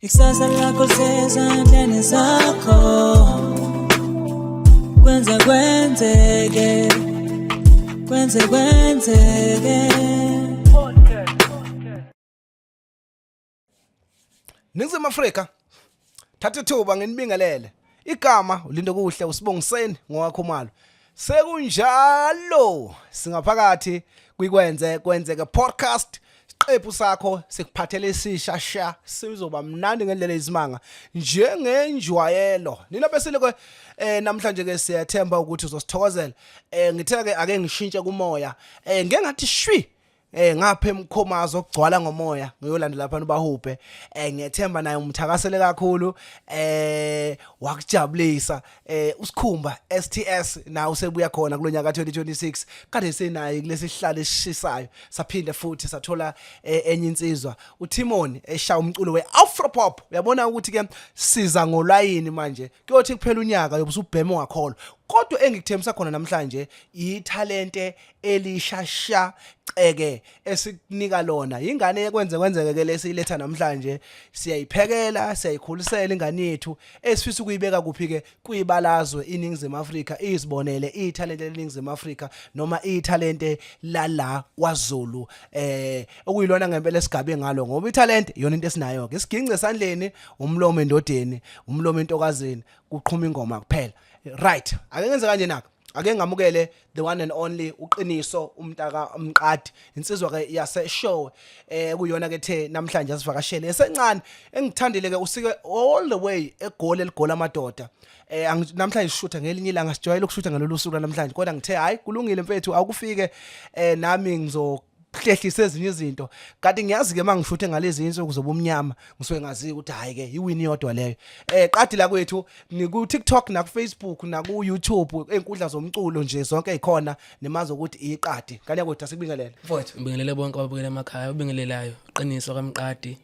Ikusasa lakho lisezandleni zakho, kwenzeke Ningizimu Afrika, thatha ithuba nginibingelele. Igama ulindo kuhle usibongiseni ngowakho malo. Sekunjalo singaphakathi kwenzeke podcast. Iqephu sakho sikuphathele isishasha sizoba mnandi ngendlela ezimanga njengenjwayelo. Nina besileke namhlanje ke siyathemba ukuthi uzosithokozela. Ngithe ke ake ngishintshe kumoya. Ngeke ngathi shwi ngapha emkhomazo ogcwala ngomoya ngiyolandela lapha nobahuphe. Ngiyethemba naye umthakasele kakhulu wakujabulisa usikhumba STS na usebuya khona kulonyaka 2026 kade senaye kulesi sihlalo esishisayo saphinde futhi sathola enye insizwa uTimon eshaya umculo weAfropop. Uyabona ukuthi ke siza ngolayini manje kuyothi kuphela unyaka yobusubheme ongakholwa. Kodwa engikuthemisa khona namhlanje ithalente elishasha ceke esikunika lona ingane yekwenzeke ke lesiletha namhlanje siyayiphekela siyayikhulisela ingane yethu esifisa ukuyibeka kuphi ke kuyibalazwe iningizimu Afrika izibonele ithalente leningizimu Afrika noma ithalente lala kwaZulu okuyilona ngempela esigabe ngalo ngoba ithalente yona into esinayo ke isigince esandleni umlomo endodeni umlomo entokazini kuqhuma ingoma kuphela. Right, ake ngenze kanje naka ake ngamukele the one and only uqiniso umntaka umqadi insizwa ke yase show kuyona ke the namhlanje asivakashele esencane engithandile ke usike all the way egoli eligola amadoda namhlanje sishutha ngelinye ilanga sijwayele ukushutha ngalolu suku namhlanje kodwa ngithe hayi kulungile mfethu awukufike nami ngizoklehlisa ezinye izinto kanti ngiyazi ke mangishuthe ngalezi insuku zoba umnyama ngisuke ngazi ukuthi hayi ke iwini yodwa leyo qadi la kwethu niku TikTok na ku Facebook na ku YouTube enkundla zomculo nje zonke ezikhona nemazi ukuthi iqadi kanye kodwa sikubingelele mfowethu ngibingelele bonke ababukela emakhaya ubingelelayo uqiniso kamqadi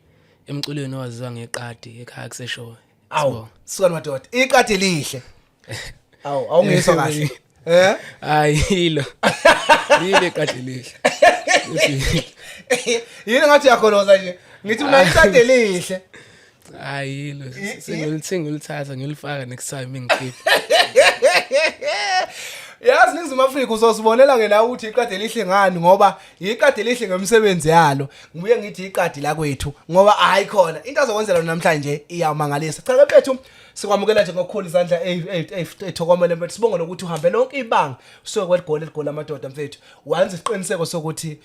emculweni owaziwa ngeqadi ekhaya kuseshowe awu sukani madoda iqadi lihle awungizwa kahle hayi hilo iqadi lihle yini ngathi yakholoza nje ngithi una iqadi lihle hayi hilo singulithatha ngilifaka next time ngikhipha yazi ningizimu Afrika uzosibonela ngena ukuthi iqadi lihle ngani ngoba iqadi lihle ngemsebenzi yalo ngibuye ngithi iqadi la kwethu ngoba hayi khona into azokwenzela namhlanje iyamangalisa cha ke mfethu sikwamukela nje ngokukhulu izandla ethokomele mfethu sibonga nokuthi uhambe lonke ibanga usuke kweligoli eligola amadoda mfethu wanze isiqiniseko sokuthi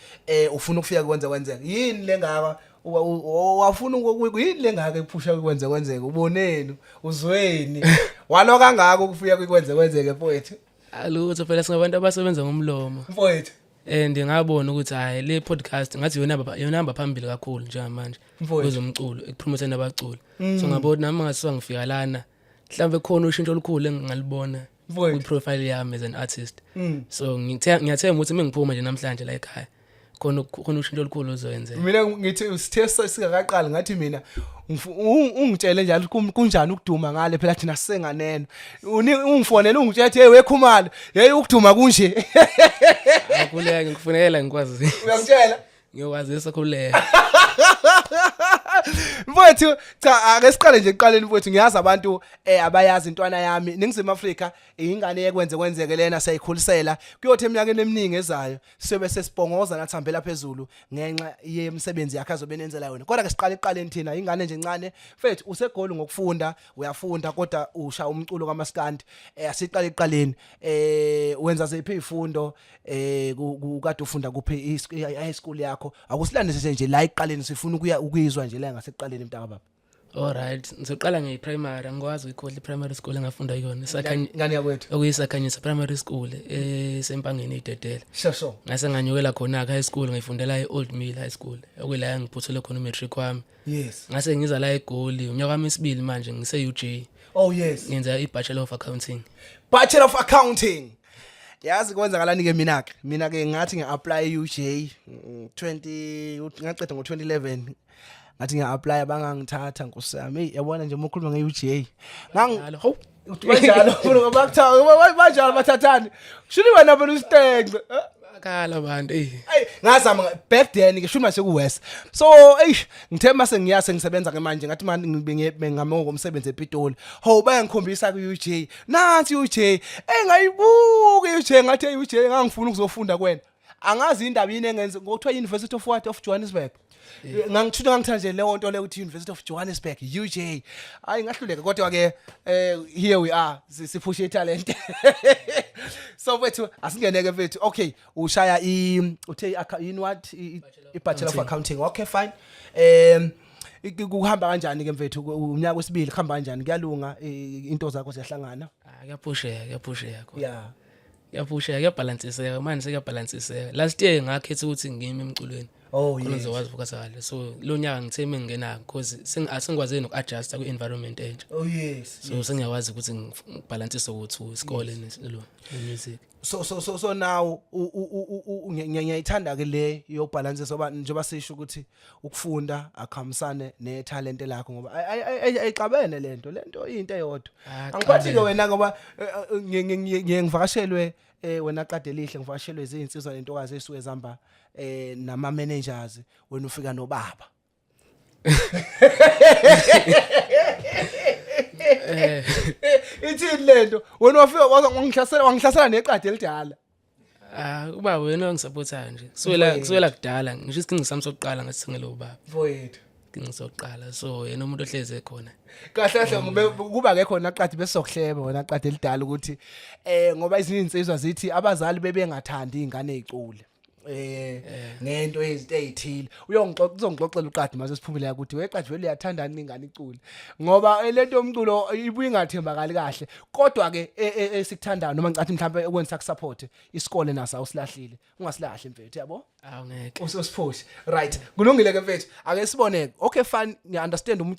ufuna ukufika kwenzeke yini lengaka wafuna yini lengaka ephusha kwenzeke uboneni uzweni walo kangaka ukufika kwenzeke mfethu alutho phela singabantu abasebenza ngomlomo mfowethu ndingabona ukuthi hayi le podcast ngathi yona hamba phambili kakhulu njengamanje kwezomculo ekupromotheni abaculi so ngabona nami ngasiwa ngifika lana mhlambe khona ushintsho olukhulu engingalibona ku-profile yami as an artist so ngiyathemba ukuthi mengiphuma nje namhlanje la ekhaya khona ushintsho olukhulu ozoyenzeka mina ngithi usithe singakaqali ngathi mina ungitshele njalo kunjani ukuduma ngale phela thina sisenganeno ungifonela ungitshela hey wekhumalo hey ukuduma kunje akuleke ngifunela ngikwazi uyangitshela ngiyokwazisa khuleka mfowethu cha ake siqale nje kuqaleni mfowethu ngiyazi abantu abayazi intwana yami ningizimu Afrika ingane yekwenzeke lena sayikhulisela kuyothi eminyakeni eminingi ezayo sibe sesibongoza nathambela phezulu ngenxa yemisebenzi yakhe azobenenzela yona kodwa ke siqale eqaleni thina ingane nje encane mfethu usegoli ngokufunda uyafunda kodwa usha umculo kaMaskandi asiqale eqaleni wenza ziphi izifundo kade ufunda kuphi high school yakho akusilandise nje la eqaleni sifuna ukuyizwa nje la ngasekuqaleni mntaka baba. Alright ngizoqala ngeprimary angikwazi ukukhohle iprimary school engafunda yona ngani yakwethu okuyisakhanyisa primary school esempangeni idedela shosho ngase nganyukela khona high school ngifundela eOld Mill High School okuyila ngiphuthele khona umatric wami yes ngase ngiza la eGoli unyaka wami esibili manje ngise UJ oh yes ngenza iBachelor of Accounting yazi kwenzakalani ke mina ke ngathi ngiapply UJ 20 ngaqeda ngo2011 ngathi ngiapply bangangithatha nkosami yabona nje ukukhuluma ngeUJ ngalo uthi kanjalo ufuna ngabakuthawa banjalo bathathani shini wena phela usitenqe Bayakhala abantu Hey ngazama back then ngisho mase ku West so ngithe mase ngiyase ngisebenza ke manje ngathi manje ngamo ngomsebenzi ePitoli ho bayangikhombisa ku UJ nansi UJ ngayibuka UJ ngathi UJ ngangifuna ukuzofunda kwena angazi indaba yini engenze ngokuthiwa University of Johannesburg ngangithuta ngangithanje leyo nto le uthi University of Johannesburg UJ hayi ngahluleka kodwa ke here we are siphushe talent so wethu asingeneke mfethu okay ushaya uthe yini what i bachelor of accounting okay fine kuhamba kanjani ke mfethu unyaka wesibili kuhamba kanjani kuyalunga into zakho ziyahlangana kuyapusheka yeah yaphusha kuyabalansiseka manje sekuyabalansiseka last year ngakhetha ukuthi ngime emculweni khona ngizokwazi ukufocusala so lo nyaka ngithe mengena because asengikwaze nokuadjusta ku environment entsha oh yes so sengiyakwazi ukuthi ngibalansise ukuthi isikole lo music so now ngiyayithanda ke le yobalance soba njengoba sisho ukuthi ukufunda akhambisane ne talent lakho ngoba ayixabene lento into eyodwa angiphathi ke wena ngoba ngiyengivakashelwe wena qade lihle ngivakashelwe izinsizwa lentokazi esuke zihamba nama managers wena ufika nobaba ithi lento wena wafika wangihlasela neqadi elidala uba wena ongisupportayo nje kuswela kudala ngisho isincingo sami sokuqala ngathi singelo baba void ngisoqala so yena umuntu ohleze ekhona kahle ngoba kuba ke khona qadi bese sokuhleba wena qadi elidala ukuthi ngoba izinto insizwa zithi abazali bebengathandi ingane ezicule ngento ezithile uzongixoxela uqadi mase siphumile ukuthi weqadi vele uyathandana ingane icule ngoba lento yomculo ibuye ingathembakali kahle kodwa ke esikuthandayo noma ngicathi mhlawumbe ukwenza kusupport isikole naso awusilahlile ungasilahle mfethu yabo awungeke usosiphush right kulungile ke mfethu ake sibone okay fine ngiya understand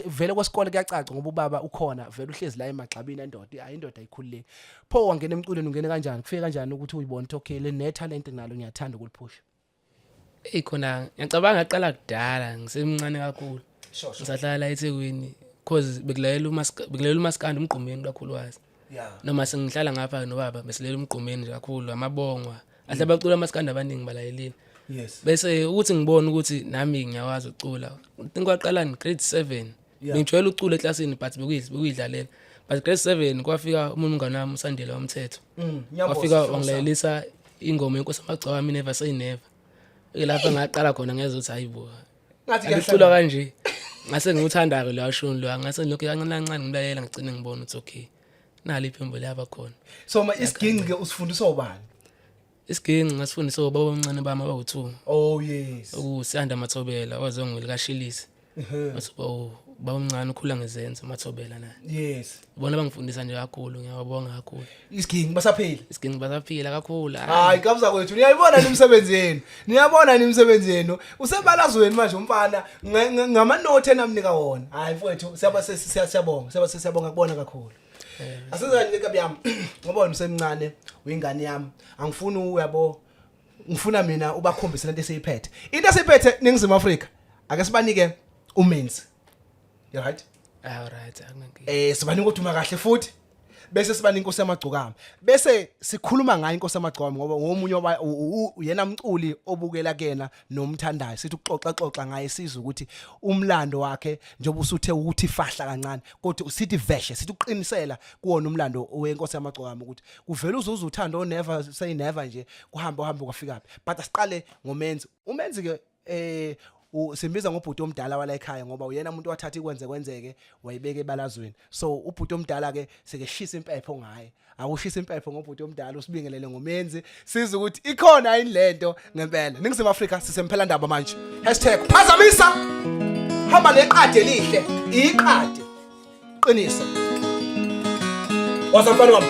vele kwesikole kuyacaca ngoba ubaba ukhona vele uhlezi la emagxabini endoda hayi indoda ayikhululeki pho wangena emculweni ungene kanjani kufike kanjani ukuthi uyibone okay le ne talent nalo ngiyathanda ukuliphusha khona ngiyacabanga ngaqala kudala ngisemncane kakhulu ngisahlala la eThekwini because bekulayela umaskandi umgqumeni kakhuluwazi yeah noma sengihlala ngapha nobaba besilela umgqumeni nje kakhulu amabongwa ahle bacula amaskandi abaningi balayelini yes bese ukuthi ngibone ukuthi nami ngiyakwazi ukucula ngiqala ni grade 7 ngijwayele ukucula eclassini but bekuyidlalela but grade 7 kwafika umuntu ngane wami uSandile wamthetho kwafika wangilayelisa ingoma yenkosi amagcawa never say never lapha ngaqala khona ngezwe ukuthi hayibo ngicula kanje ngase ngiwuthanda ke lo shoni lo ngase lokho kancane ngilalela ngicine ngibona ukuthi okay nali iphembo laba khona so isigingi ke usifundisa ubani isigingi ngasifundisa ubaba omncane bami abawu2 oh yes uSiyanda Mathobela wazongweli kaShilisi baba omncane ukhula ngezenzo Mathobela naye yes bona bangifundisa nje kakhulu ngiyabonga kakhulu isigingi basaphila kakhulu hayi kabza kwethu niyayibona nimsebenzi yenu usebalazweni manje umfana ngamanothi enamnika wona hayi mfowethu siyabonga kubona kakhulu asizanike byami ngoba wena usemncane uyingane yami angifuni uyabo ngifuna mina ubakhombise lento esiyiphethe into esiyiphethe ningizima Afrika ake sibanike umenzi you right alright sibanika uduma kahle futhi bese sibanika inkosi yamagcokama bese sikhuluma ngayo inkosi yamagcokama ngoba ngomunye uyena umculi obukela kena nomthandayo sithi ukuxoxa ngaye sizwe ukuthi umlando wakhe njengoba usuthe ukuthi fahla kancane kodwa usithi veshe sithi uqinisela kuwona umlando wenkosi yamagcokama ukuthi kuvela uzuza uthando never say never nje kuhamba kwafika but asiqale ngomenzi umenzi ke simbiza ngobhuti omdala wala ekhaya ngoba uyena umuntu wathatha kwenzeke wayibeka ebalazweni so ubhuti omdala ke sekeshisa impepho ngaye akushisa impepho ngobhuti omdala usibingelele ngomenzi siza ukuthi ikhona yini lento ngempela ningizimu Afrika sisemphela ndaba manje #phazamisa hamba leqadi elihle iqadi qiniso wasafana wami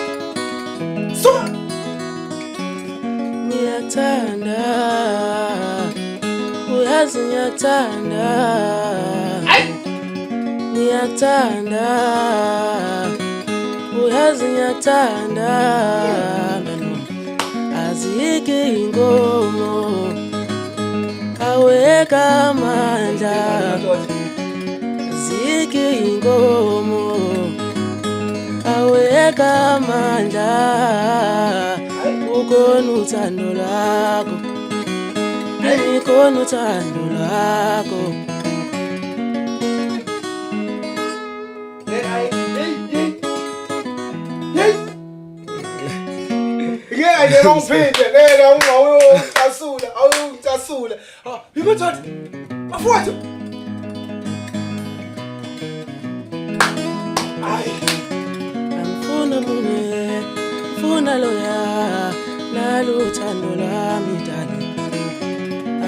so niyathanda uyazi niyathanda uyazi niyathanda azike ingomo aweka amandla azike ingomo aweka amandla ukhona uthando lwakho kimi khona uthando lwakho ngeke ungiphinde ngeke awungicasula yikuthatha bafowethu angifuna munye ngifuna loya naluthando lwami dali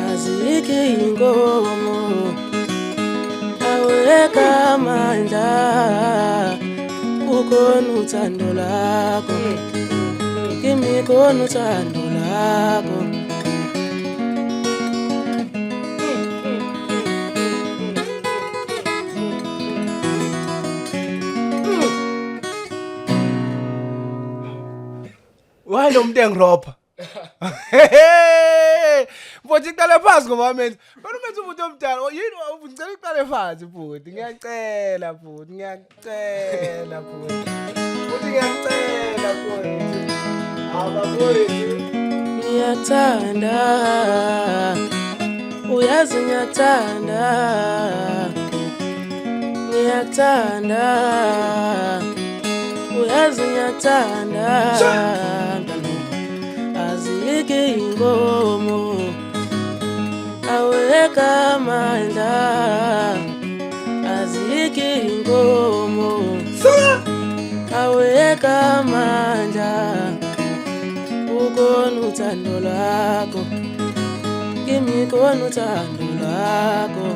azikho inkomo aweka amandla ukhona uthando lakho kimi khona uthando lakho why lo muntu engirobha mfowethu iqale phansi ngoba menza wena umenza umuntu omdala yini ngicela iqale phansi mfowethu ngiyacela mfowethu ngiyacela mfowethu ngiyacela mfowethu abafowethu ngiyathanda uyazi ngiyathanda ngiyathanda uyazi ngiyathanda azikho inkomo aweka amandla azikho inkomo aweka amandla ukhona uthando lwakho kimi khona uthando lwakho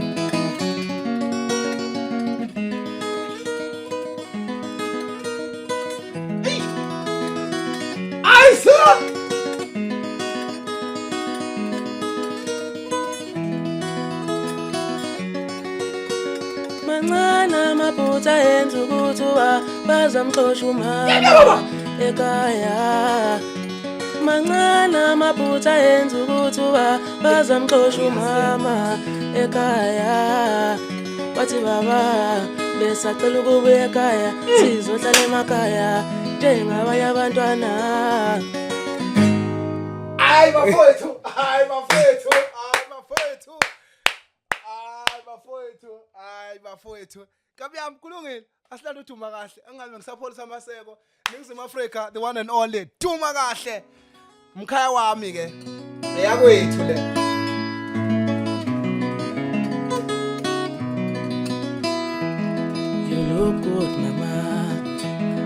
mancane amaphutha enza ukuthi bazamxosha umama ekhaya mancane amaphutha enza ukuthi bazamxosha umama ekhaya wathi baba besacela ukubuya ekhaya sizohlala emakhaya njengabanye abantwana hayi bafowethu bafowethu kabi yami kulungile asihlala uthuma kahle angabe ngisapholisa amaseko Ningizimu Afrika the one and only Duma kahle umkhaya wami ke eyakwethu le You look good mama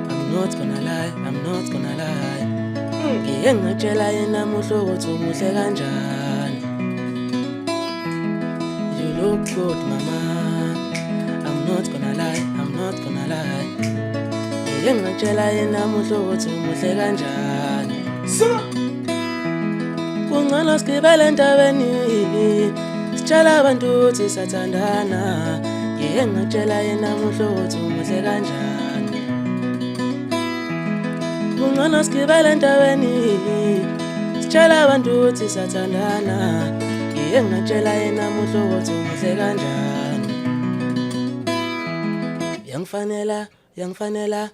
I'm not gonna lie Ngike ngatshela yena muhlo ukuthi umuhle kanjani You look good mama I'm not gonna lie Ngike ngatshela yena muhlo ukuthi umuhle kanjani Kungcono sigibele entabeni sitshela abantu ukuthi sathandana Ngike ngatshela yena muhlo ukuthi umuhle kanjani Kungcono sigibele entabeni sitshela abantu ukuthi sathandana Ngike ngatshela yena muhlo ukuthi umuhle kanjani Yangifanela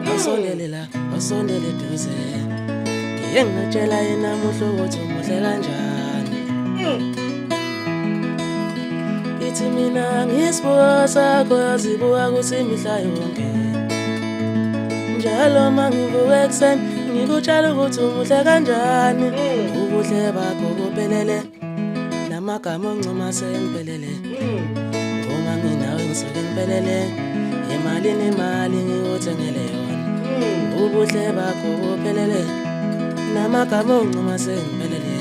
awusondele duze Ngike ngatshela yena muhlo ukuthi umuhle kanjani Ithi mina ngisibuka sakho yazibuka ukuthi imihla yonke Njalo mangivuka ekuseni ngikutshela ukuthi umuhle kanjani Ubuhle bakho buphelele namagama oncoma sengiphelele Uma nginawe ngisuke ngiphelele imali ngikuthengele yona Ubuhle bakho buphelele namagama oncoma sengiphelele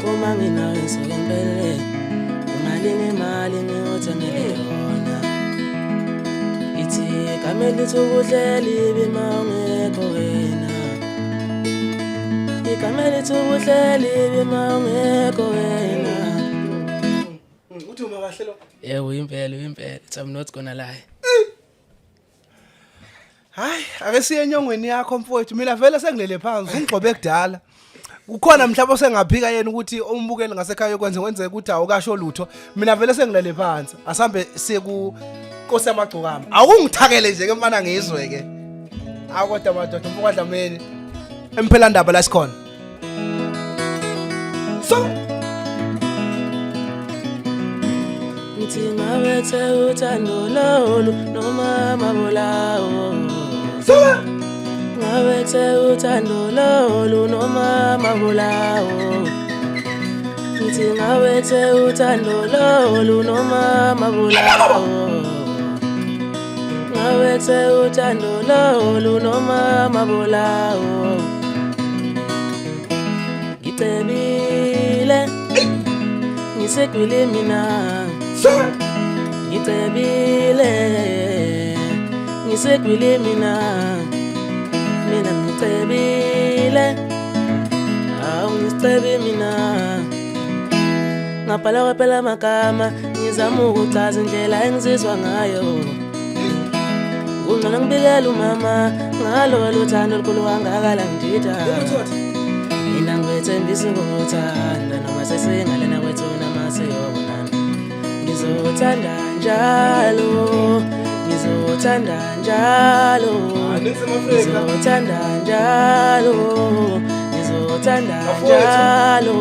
Uma nginawe ngisuke ngiphelele imali ngikuthengele yona Ithi kamele ubuhle libe mawungekho wena Ikamele ubuhle libe mawungekho wena Uthuma kahle lo Yebo impela I'm not gonna lie Hayi ake siye enyongweni yakho mfowethu mina vele sengilele phansi ungigxobe kudala Kukhona mhlawumbe osengaphika yena ukuthi umbukeli ngasekhaya kwenzeka ukuthi awukasho lutho mina vele sengilele phansi asambe siye ku Nkosi yamagcokama awungithakele nje ke mfana ngizwe ke akodwa madoda mfokwadlameni Emphela ndaba la sikhona. So Ngithi ngabethe uthando lolu noma mabulawo. Ngabethe uthando lolu noma mabulawo. Ngithi ngabethe uthando lolu noma mabulawo. Ngabethe uthando lolu noma mabulawo. Ngicebile ngisekwile mina. Ngicebile ngisekwile mina. Mina ngicebile ngicebi mina. Ngaphala phela amagama ngizama ukuchaza indlela engizizwa ngayo. Ungcono ngibikela umama ngalo luthando olukhulu kangaka ngidida. Mina ngwethembisa ukuthanda noma sesingalena kwethu namasiyobonana. Ngizothanda njalo, ngizothanda njalo, ngizothanda njalo, ngizothanda njalo.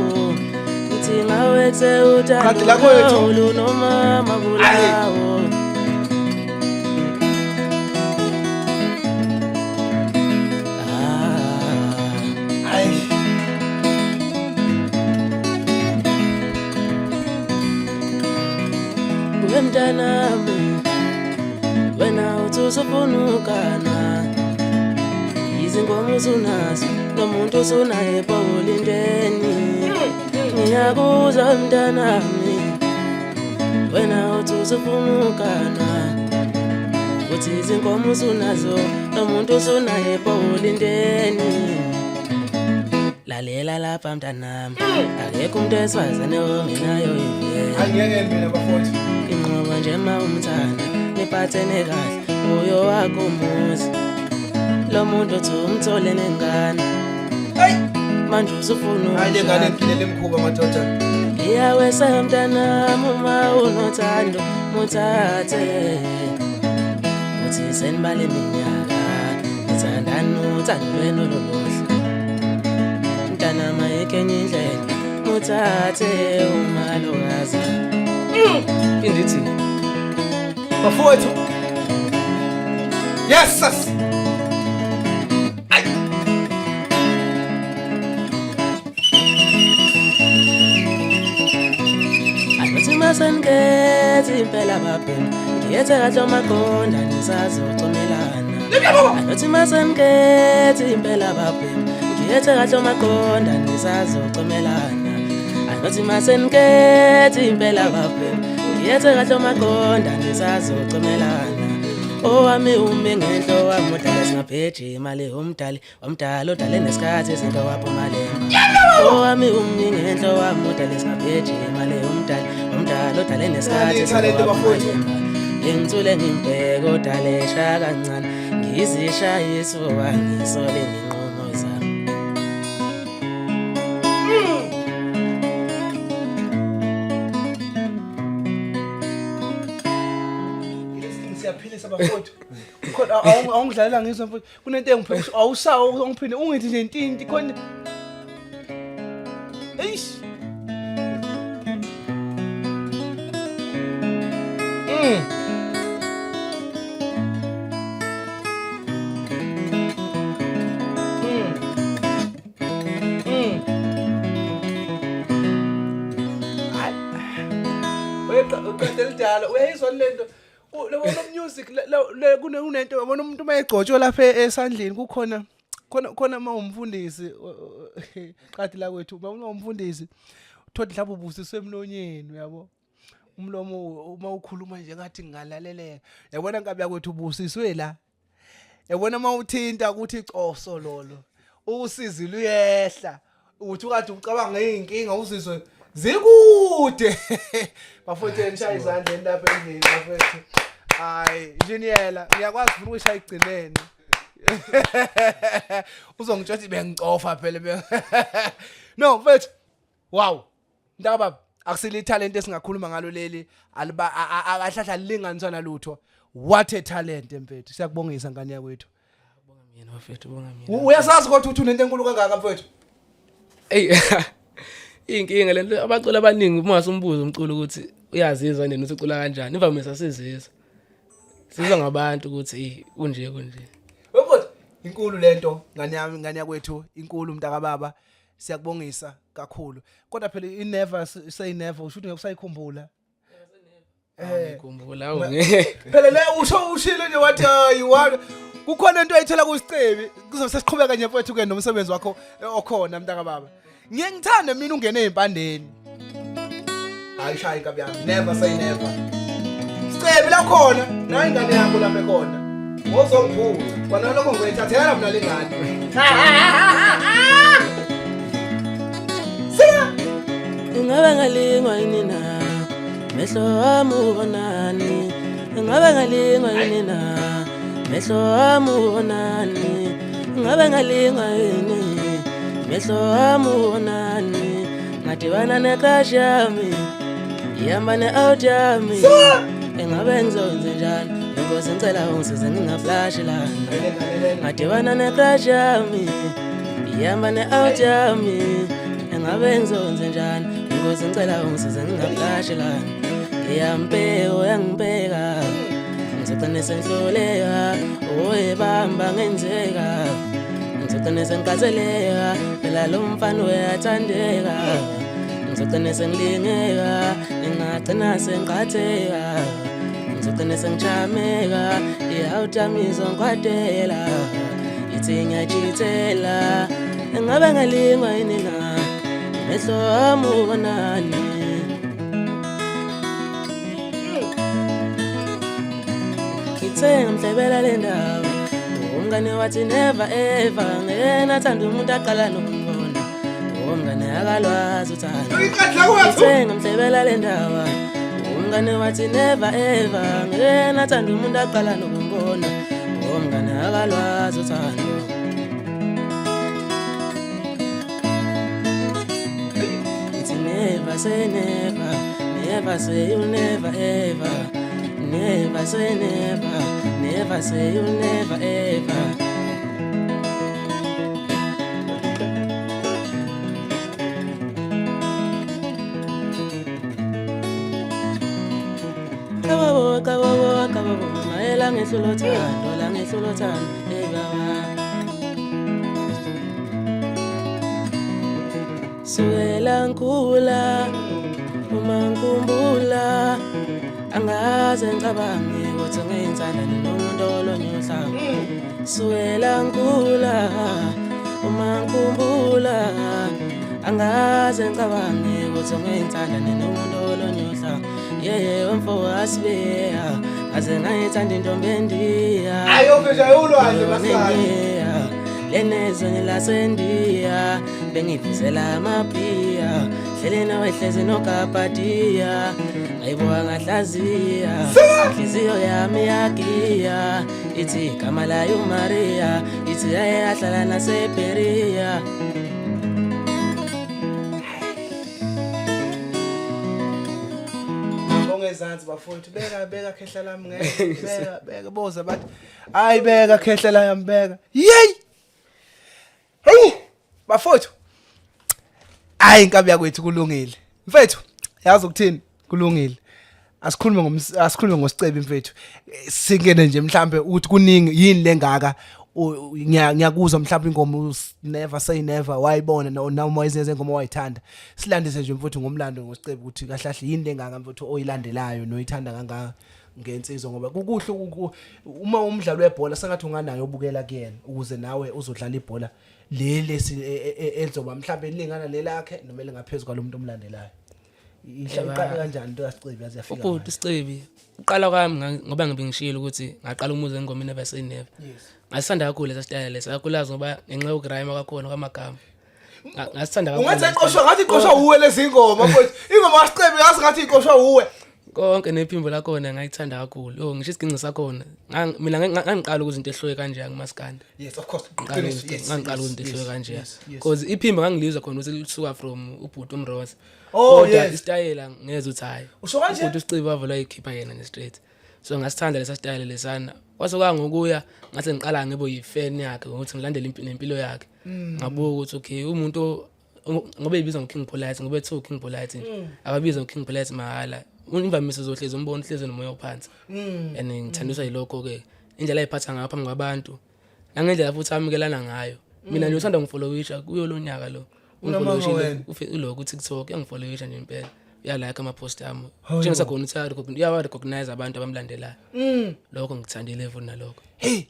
Ngithi ngawethe uthando lolu noma mabulawo. Mntanami wena uthi usufunukana izingoma usunazo nomuntu usunaye ebolindeni ngiyakuzwa mntanami wena uthi usufunukana uthi izingoma usunazo nomuntu usunaye ebolindeni lalela lapha mntanami akekho umuntu esifazane ongenayo ivele angeke mina bafowethu inqoba nje mawumthanda niphathene kahle uyo wakho umuzi lo muntu othi umthole nengane manje usufuna hayi ngane ngiphinele emkhuba madoda iyawesa mntanami uma unothando muthathe uthi senibale iminyaka nithandana uthando lwenu loluhle mntanami ayikho enye indlela muthathe uma lokaza indithi bafowethu yes sis anothi masengethi impela babhemi ngiyethe kahle amaqonda nisazocomelana anothi masengethi impela babhemi ngiyethe kahle amaqonda nisazocomelana anothi masengethi impela babhemi ngiyethe kahle amaqonda nisazocomelana owami umi ngenhlo wami udala singapheji imali umdali wamdala udale nesikhathi izinto waphumalela owami umi ngenhlo wami udala singapheji imali umdali wamdala udale nesikhathi izinto waphumalela ngithule ngimbheke udalesha kancane ngizishaya isuka ngisole nginqumo zami siyaphilisa bafowethu khona awungidlalela ngizwa mfowethu kunento engiphethe awusawo ungiphinde ungithi nje intinti khona eish uqedela uyayizwa lento lo music le kunento yabona umuntu mayegcotshwa lapha esandleni khona mawumfundisi qadi la kwethu mawumfundisi uthola mhlawumbe ubusiswe emlonyeni uyabo umlomo uma ukhuluma nje ngathi ngigalaleleka yabona nkabi yakwethu ubusiswe la yabona mawuthinta ukuthi icoso lolo usizi luyehla uthi kade ucabanga ngeinkinga uzizwe zikude bafowethu nishaya izandla lapha endlini bafowethu hayi engineer ngiyakwazi futhi ukushaya igcinene uzongitshothi bengicofa phela no mfethu wow ndaba akusile talent esingakhuluma ngalo leli akahlahla lilinganiswa nalutho what a talent mfethu siyakubongisa ngane yakwethu mina bafethu bonga mina Uyasazi kodwa uthi unento enkulu kangaka mfethu. hey inkinga lento abacula abaningi uma ngasumbuza umculo ukuthi uyazizwa nini ucula kanjani imvamisa sizizwa sizwa ngabantu ukuthi kunje Webona inkulu lento ngani yakwethu inkulu mntaka baba siyakubongisa kakhulu kodwa phela I never say never usho ukuthi ngekusayikhumbula ngikhumbula awungeke phela le ushilo nje wathi ayiwa kukhona into ayithola kusicebi kuzobe sesiqhubeka nje mfethu ke nomsebenzi wakho okhona mntaka baba ngiyengithanda mina ungene ezimpandeni ayishayi kabi yami never say never sicebi la khona nayi ingane yakho lapha khona ngozongibhuza kwana lokho ngiyithathela mina lengane Ingabe ngalingwa yini na mehlo wami ubonani Ingabe ngalingwa yini na mehlo wami ubonani Ingabe ngalingwa yini mehlo wami ubonani Ngadibana necrush yami ihamba ne-out yami Ingabe ngizokwenze njani Inkosi ngicela ungisize ngingaflash lana Ngadibana necrush yami ihamba ne-out yami Ingabe ngizokwenze njani Inkosi ngicela ungisize ngingaflash lana Uyangibheka ngizogcina sengihluleka bamba ngenzeka ngizogcina sengikhathaleka phela lo mfana uyathandeka ngizogcina sengilingeka ngingagcina sengiqhatheka ngizogcina sengijameka i-out yami izongikwatela ithi ngiyachithela Ingabe ngalingwa yini na mehlo wami ubonani Ngithe ngamhlebela le ndaba umngane wathi never ever ngena thanda umuntu aqala nokumbona umngane akalwazi uthando Ngithe ngamhlebela le ndaba umngane wathi never ever ngena thanda umuntu aqala nokumbona umngane akalwazi uthando Never say never, never say you'll never ever. Never say never, never say you'll never ever. Kababo, maela ngehlolothando, la ngehlolothando, ebawa. Suela ngikula uma ngikhumbula angaze ngicabange ukuthi ngiyenzana nomuntu olonyuhla Suela ngikula uma ngikhumbula angaze ngicabange ukuthi ngiyenzana nomuntu olonyuhla wemfo asibeya aze ngayithanda intombi endiya ayo phela ulwazi basana Lenezo nilasendia bengivizela amaphiya hlele nawe hleze nokapatiya ayibuka ngahlaziya inhliziyo yami yagiya ithi igama layo Maria ithi yahlala nasePeria Ngezansi bafowethu beka khehla lami beka boza bathi hayi beka khehla la yami beka yey hey bafowethu hayi inkabi yakwethu kulungile mfethu yazi ukuthini kulungile asikhulume ngosicebi mfethu singene nje mhlambe uthi kuningi yini lengaka ngiyakuzwa mhlawumbe ingoma never say never wayibona noma wayizenze ingoma wayithanda silandise nje mfuthu ngomlando ngosicebi ukuthi kahlahle yini lengaka mfuthu oyilandelayo noyithanda kangaka ngensizwa ngoba kukuhle uma umdlalo webhola sengathi unganayo ubukela kuyena ukuze nawe uzodlala ibhola leli elizoba mhlawumbe lingana lelakhe noma lingaphezulu kwalomuntu omlandelayo ihlaqala kanjani into yasicebi yaziyafika ubhuti Sicebi uqala kwami ngoba ngibe ngishilo ukuthi ngaqala umuze ngoma never say never ngasithanda kakhulu lesa style lesa kakhulazi ngoba ngenxa yokurhyme kakhona kwamagama ngasithanda kakhulu ungathi iqoshwa ngathi iqoshwa uwe lezi ngoma mfowethu ingoma yasicebi yazi ngathi iqoshwa uwe konke nephimbo lakhona ngayithanda kakhulu ngisho isiginci sakhona mina ngangiqala ukuthi into ehloye kanje ngamaskanda yes of course ngangiqala ukuthi into ehloye kanje because iphimbo ngangilizwa khona ukuthi lisuka from ubhuti uMrose yes istyle ngeze uthi hayi usho kanje ubhuti uSicebi wavela ikhipha yena ne straight so ngasithanda lesa style lesana Kwasuka ngokuya ngathi ngiqala ngibe yifan yakhe ukuthi ngilandele impilo yakhe. Ngabuka ukuthi okay umuntu ngoba ebizwa ngoKing Polite ngoba ethu King Polite nje. Akabiza ngoKing Polite mahala. Imvamisa zohlezi umbona uhlezi nomoya ophansi. And ngithandiswa yilokho ke. Indlela ayiphatha ngapha phambi kwabantu. Nangendlela futhi amukelana ngayo. Mina nje uthanda ngifollowisha kuyo lo nyaka lo. Ungifollowisha uloko TikTok yangifollowisha nje impela. Uyalike ama post ami. Njengasakhona uthi recognize abantu abamlandelayo. Lokho ngithandile futhi nalokho. Hey.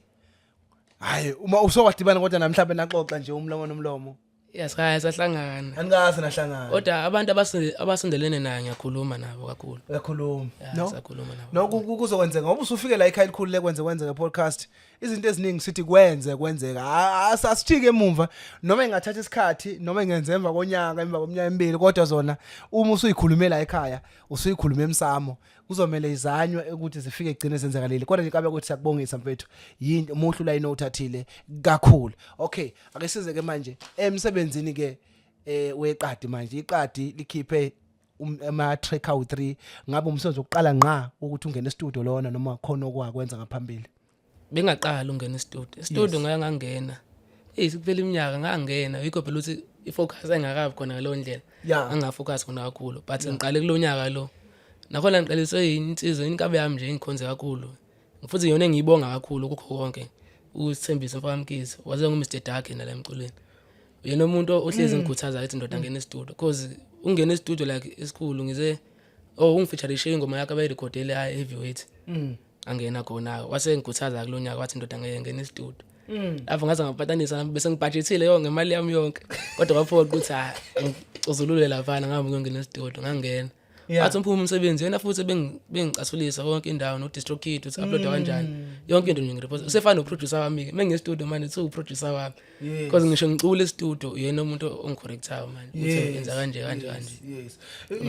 Hayi uma usowadibana kodwa namhlanje naxoxa nje umlomo nomlomo. Yes, sahlangana. Angazi nahlangana. Kodwa abantu abasondelene naye ngiyakhuluma nabo kakhulu. Uyakhuluma. No. Sakhuluma nabo. No kuzokwenzeka ngoba usufike la ekhaya elikhulu lekwenzeka podcast. Izinto eziningi sithi kwenzeka. Asithike emuva noma engathatha isikhathi noma engenze emva konyaka emva komnyaka emibili kodwa zona uma usuyikhulumela ekhaya usuyikhuluma emsamo kuzomela izanywe ukuthi zifike egcine senzekalile kodwa nje kabe ukuthi siyakubongisa mfethu yini umuhlu la inothathile kakhulu. Okay ake size ke manje emsebenzini ke weqadi manje iqadi likhiphe ama track awu 3 ngabe umsebenzi oqala ngqa ukuthi ungene e-studio lona noma khona okwakwenza ngaphambili. Bengaqala ungena e-studio ngangena sikuphela iminyaka ngangena yikho phela ukuthi ifocus engakabi khona ngalo ndlela angafocus khona kakhulu but ngiqale kulonyaka lo nakhona ngiqaliswe insizwe inkabe yami nje ngikhonze kakhulu futhi yona engiyibonga kakhulu kukho konke uSithembiso Mfamkhize waze nguMr Dark la emculweni yena umuntu ohlezi ngikhuthaza ukuthi indoda ngene e-studio because ungena e-studio like esikhulu ngize ungifeatureishe ingoma yakhe abayirecordele Heavyweight angena khona wase ngikhuthaza kulonyaka wathi indoda ngene e-studio lapho ngaze ngaphatanisa bese ngibudgetile yonke imali yami yonke kodwa waphoqa ukuthi uzulule lapha ngabe ngiyongena e-studio ngangena athi umphuma umsebenzi yena futhi bengicasulisa konke indawo no distro kit uthi upload kanjani yonke into ngireport usefana noproducer wami mengi studio manje uthi uproducer wami because ngisho ngicula e-studio yena umuntu ongicorrectayo manje uthi yenza kanje yes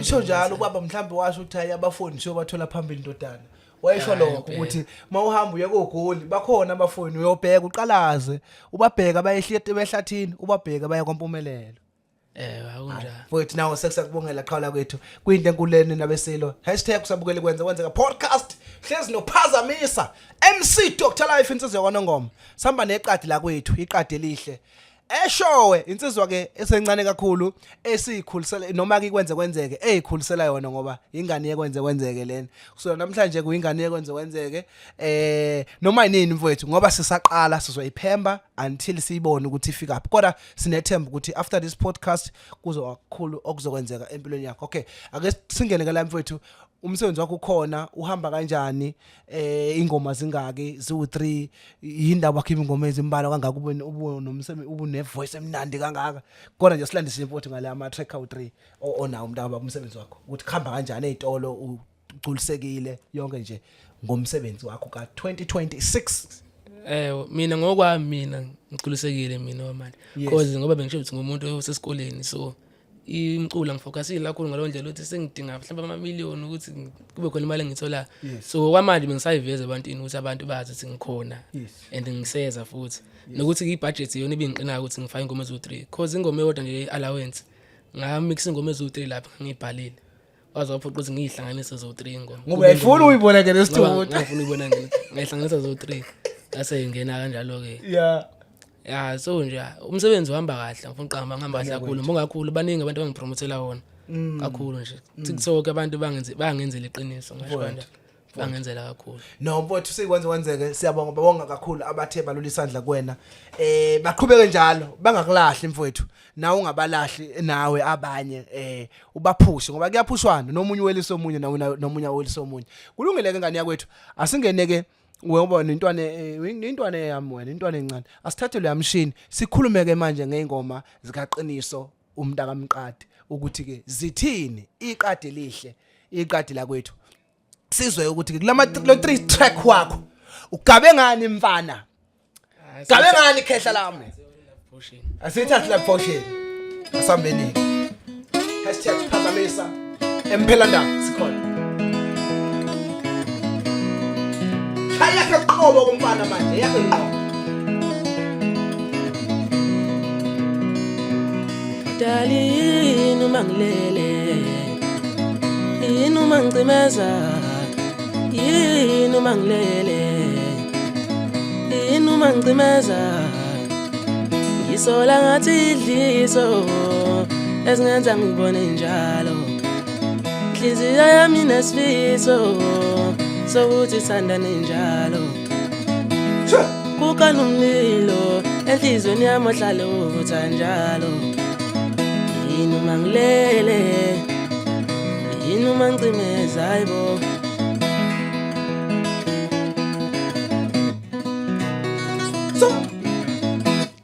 isho njalo ubaba mhlambe washo ukuthi hayi abafoni sho bathola phambili indodana wayisho lokho ukuthi mawuhamba uye koGoli bakhona abafoni uyobheka uqalaze ubabheka bayehlete behlathini ubabheka baya kwaMpumelelo. Akunjalo. Futhi nawo sekusakubongela qhala kwethu kuyinto enkuleni nabesilo #kusabukele kwenzeka podcast hlezi nophazamisa MC Dr Life insizwa kwaNongoma sihamba neqadi la kwethu iqadi elihle eshowe insizwa ke esencane kakhulu esikhulisela noma ke kwenzeke ezikhulisela yona ngoba ingane yekwenzeke lena so namhlanje kuyingane yekwenzeke noma yini mfowethu ngoba sisaqala sizoyiphemba until siyibone ukuthi ifika aphi kodwa sinethemba ukuthi after this podcast kuzokakhulu okuzokwenzeka empilweni yakho. Okay ake singene ke la mfowethu umsebenzi wakho ukhona uhamba kanjani ingoma zingaki ziwu3 yindaba yakho ingoma ezimbala kangaka ube nomsebenzi ube nevoice emnandi kangaka kodwa nje silandise imfowethu ngale ama track awu3 onawo umntaka umsebenzi wakho ukuthi khamba kanjani ezitolo uculisekile yonke nje ngomsebenzi wakho ka 2026. Mina ngokwami mina ngiculisekile mina manje because ngoba bengisho ukuthi ngumuntu osesikoleni so imculo ngifocusile kakhulu ngalo ndlela ukuthi sengidinga mhlawumbe amamiliyoni ukuthi kube khona imali engithola so kwamanje bengisayiveza ebantwini ukuthi abantu bazi ukuthi ngikhona and ngiseza futhi nokuthi ibudget yona ibingiqinayo ukuthi ngifake ingoma ezu3 because ingoma eyodwa nje allowance ngamix ingoma ezu3 lapha ngibhalile wazophoqa ukuthi ngihlanganise ezu3 ingoma ngoba ayifuni uyibona ke lesitudio ngifuna uyibona ngihlanganisa ezu3 base ingena kanjalo ke so nje umsebenzi uhamba kahle ngifuna uqamba ngihamba kahle kakhulu mongakhulu baningi abantu abangipromotela wona kakhulu nje TikTok abantu bangenzela iqiniso ngisho kanje bangenzela kakhulu no mfowethu sikwenzeke siyabonga kakhulu abathe balula isandla kuwena baqhubeke njalo bangakulahli mfowethu nawe ungabalahli nawe abanye ubaphushe ngoba kuyaphushwana nomunye welisa omunye nomunye welisa omunye kulungeleke ngani yakwethu asingeneke ngoba intwane yami wena intwane encane asithathe le machine sikhulumeke manje ngeingoma zikaqiniso umntaka Mqadi ukuthi ke zithini iqadi lihle iqadi la kwethu sizwe ukuthi kulama 3 track wakho ugabe ngani mfana gabe ngani khehla lami asithathe la portion asambeni #phazamisa emphelanda sikhona yakhe qobo kumfana manje yakhe qobo dalini mangilele yini mangcimeza yini mangilele ngicimeza ngisola ngathi idliso esingenza ngibone njalo inhliziyo yami nesifiso sokuthi sandane njalo kukana umlilo enhlizweni yami ohlale uvutha njalo yini uma ngilele yini uma ngicimeza hayibo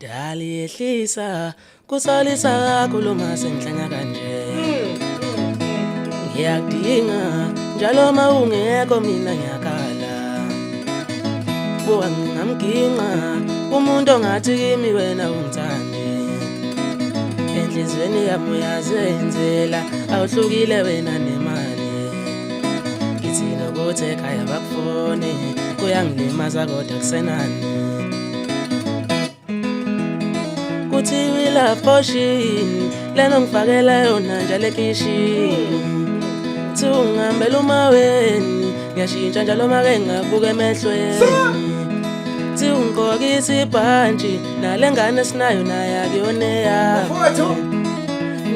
dali yehlisa kusalisa kakhuluma sengihlanya kanje ngiyakudinga njalo uma ungekho mina ngiyakhala buka ngingamginqa umuntu ongathi kimi wena ungithandi enhlizweni yami uyazenzela awuhlukile wena nemali ngithi nokuthi ekhaya bakufone kuyangilimaza kodwa kusenani kuthi wila potion lena ngifakela yona njalo ekishini thungihambela umaweni ngiyashintsha njalo make ngabuka emehlweni thi ungigqokisa ibhantshi nale ngane esinayo naye akuyona eyami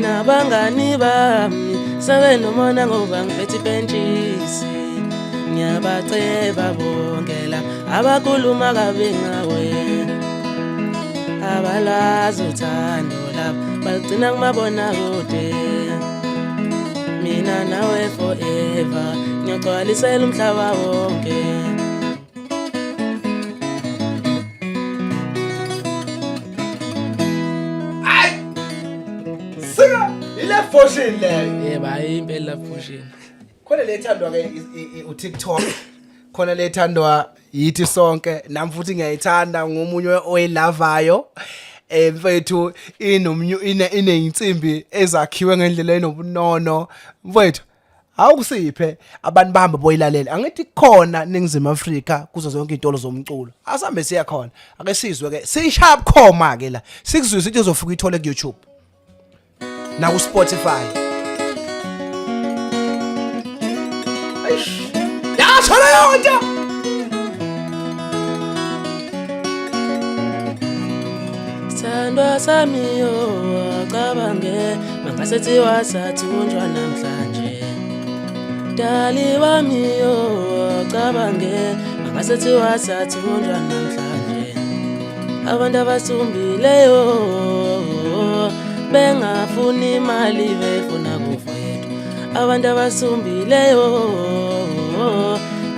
nabangani bami sebenomona ngoba ngiphethe ibhentshisi ngiyabaceba bonke la abakhuluma kabi ngawe abalazi uthando lapho bagcina kumabona kude mina nawe forever ngiyagcwalisela umhlaba wonke sika ile potion leyo yebo ayimpela potion khona lethandwa ke uTikTok khona lethandwa yithi sonke nami futhi ngiyayithanda ngomunye oyilavayo mfethu ineyinsimbi ezakhiwe ngendlela enobunono mfethu awukusiphe abantu bahamba boyilalela angithi khona ningizima Afrika kuzo zonke izitolo zomculo asambe siya khona ake sizwe ke sisharp khoma ke la sikuzwisa into ezofika ithole ku YouTube na ku Spotify aish ya thola yonke Sandwa sami yo acabange mangasethi wasathunjwa namhlanje Dali wami yo acabange mangasethi wasathunjwa namhlanje Abantu abasumbileyo bengafuni imali befuna kufa yethu Abantu abasumbileyo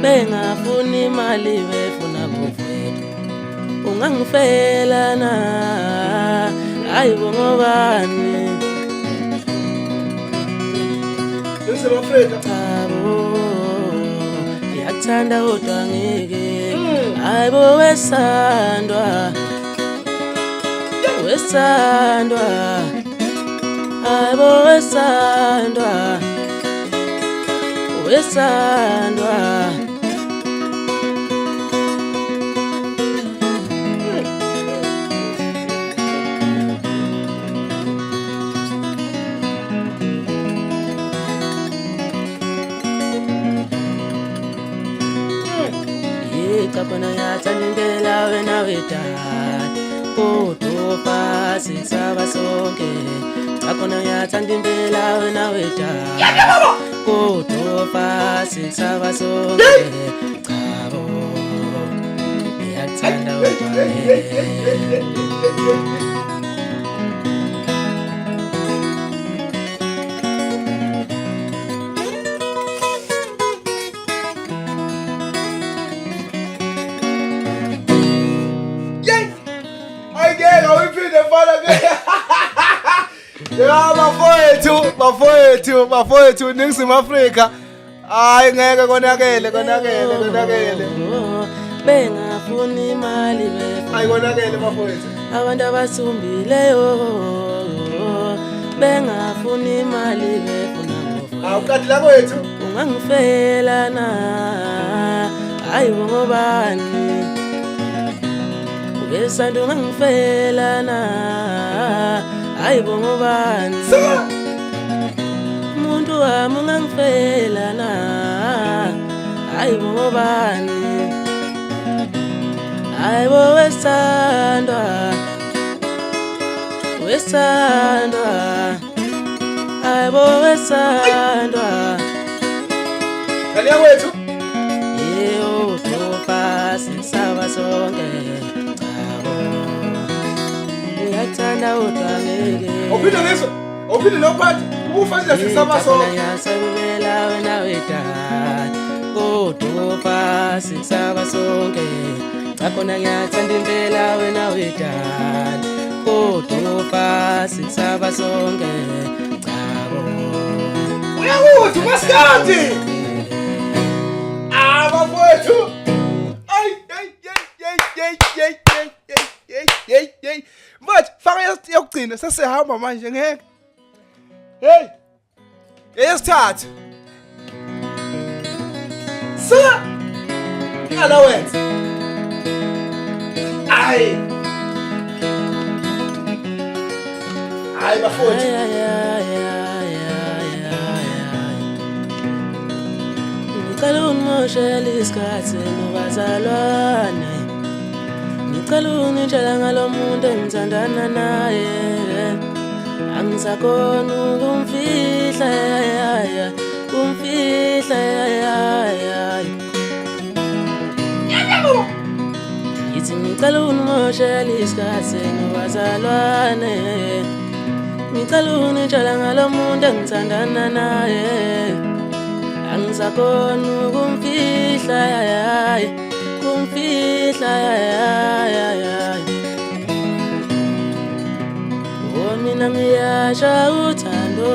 bengafuni imali befuna kufa yethu Ungangifela na hayibo ngobani Afrika Thabo ngiyakuthanda kodwa ngeke hayibo wesandwa hayibo wesandwa Kapana yatanindela wena wedad Kutupa sisaba sonke Kapana yatanindela wena wedad Kutupa sisaba sonke Kabo Yaktanda wedad Ya bafowethu ningizima Afrika hayi ngeke konakele bengafuni imali hayi konakele bafowethu abantu abasumbileyo bengafuni imali befuna kufa awukati la kwethu ungangifela na hayi ngobani ubesanda ungangifela na hayi ngobani umuntu wami ungangifela na hayi ngobani Hayibo wesithandwa hayibo wesithandwa Kaliya wethu yeo tofa sisaba sonke chabo ngiyathanda udangeke Uphinde ngeso uphinde nophathi ubufanele sisaba sonke ngiyasabela wena wedala tofa sisaba sonke Akona ngiyathanda impela wena wedala tofa sisaba sonke chabo Uyakuthi masikhathi Abafowethu ay mfowethu faka yokugcina sesihamba manje ngeke hey yesithathu sa ngala wenza ay bafowethu Ngicela ungimoshele isikhathi nobazalwane Ngicela ungitshela ngalomuntu engithandana naye Angisakhona ukumfihla Yithi ngicela ungimoshele isikhathi nobazalwane Ngicela ungitshela ngalomuntu engithandana naye Angisakhona ukumfihla mina ngiyasha uthando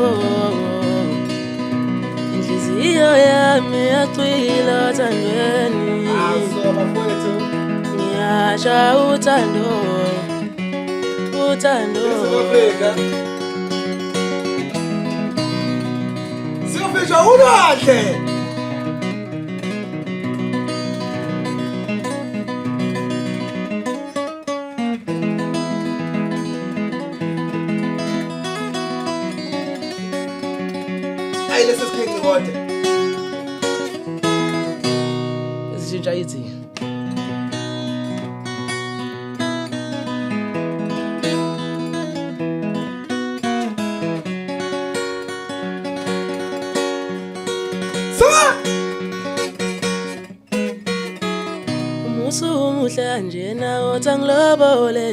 inhliziyo yami yacwila thandweni bafowethu ngiyasha uthando Siyofisha ulwandle Ay lesi sikhenge kodwa Sishintsha yithi Umuhle kanjena othi angilobole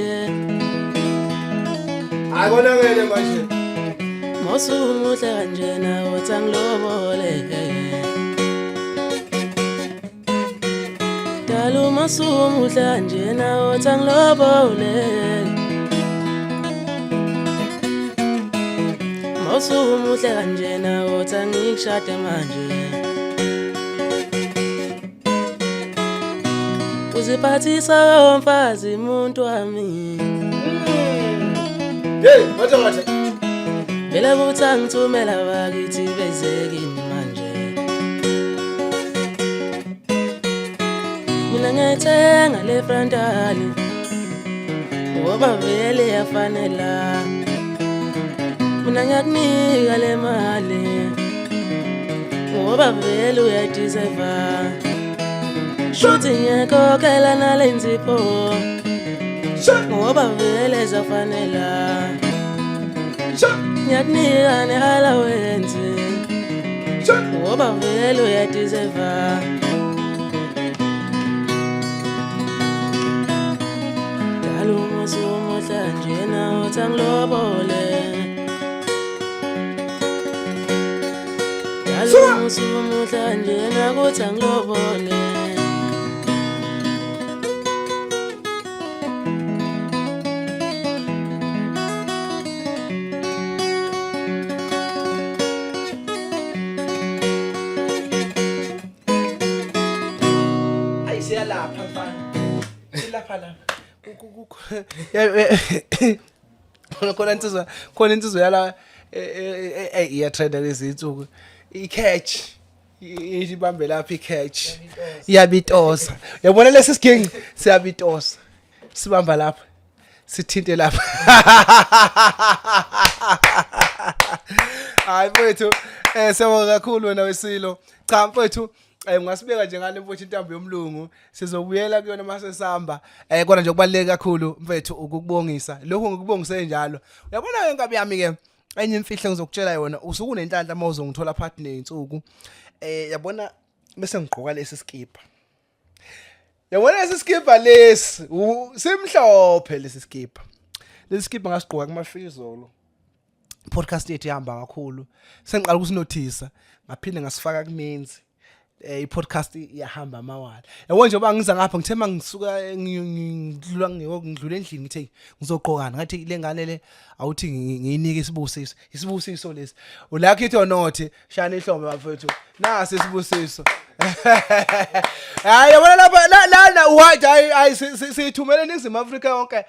Akonakele manje Umuhle kanjena othi angilobole Dala umuhle kanjena othi angilobole Umuhle kanjena othi angikushade manje Uziphathisa umfazi umuntu wami Hey watha Vele kuthi angithumela bakithi bezekini manje Mina ngiyathenga le frontali Ngoba vele yafanela Mina ngiyakunika le mali Ngoba vele uyadeserve Shuthi ngiyakhokhela nalenzipho Ngoba vele zafanela Ngiyakunika ne-allowance Ngoba vele uyadeserve Dala umuhle njena othi angilobole Dala umuhle njena kuthi angilobole Siyalapha mfana silapha la khona insizwa yala iya trader lezinsuku i-catch ibambe lapha i-catch iyabitosa yabona lesi sigingi siyabitosa sibamba lapha sithinte lapha hayi mfethu sewona kakhulu wena Wesilo cha mfethu Ungasibeka nje ngale mfowethu intambo yomlungu sizobuyela kuyona mase sihamba kona nje kubaluleke kakhulu mfethu ukubongisa lokho ngikubongise njalo uyabona ke ngabe yami ke enye imfihlo ngizokutshela yona usuku nenhlanhla mawuzongithola phakathi nensuku yabona bese ngigqoka lesi skipa yabona lesi skipa lesi simhlophe lesi skipa ngasigqoka kumafizolo podcast yethu ihamba kakhulu sengiqala ukusinothisa ngaphinde ngasifaka kumenzi i-podcast iyahamba amawala yabo njengoba ngiza ngapha ngithema ngisuka ngidlula endlini ngithe ngizogqokana ngathi le ngane le awuthi ngiyinike isibusiso lesi ulakho ithi onothi shana ihlombe bafethu nasi isibusiso hayi yabona lapha lana white hayi sithumele eNingizimu Afrika yonke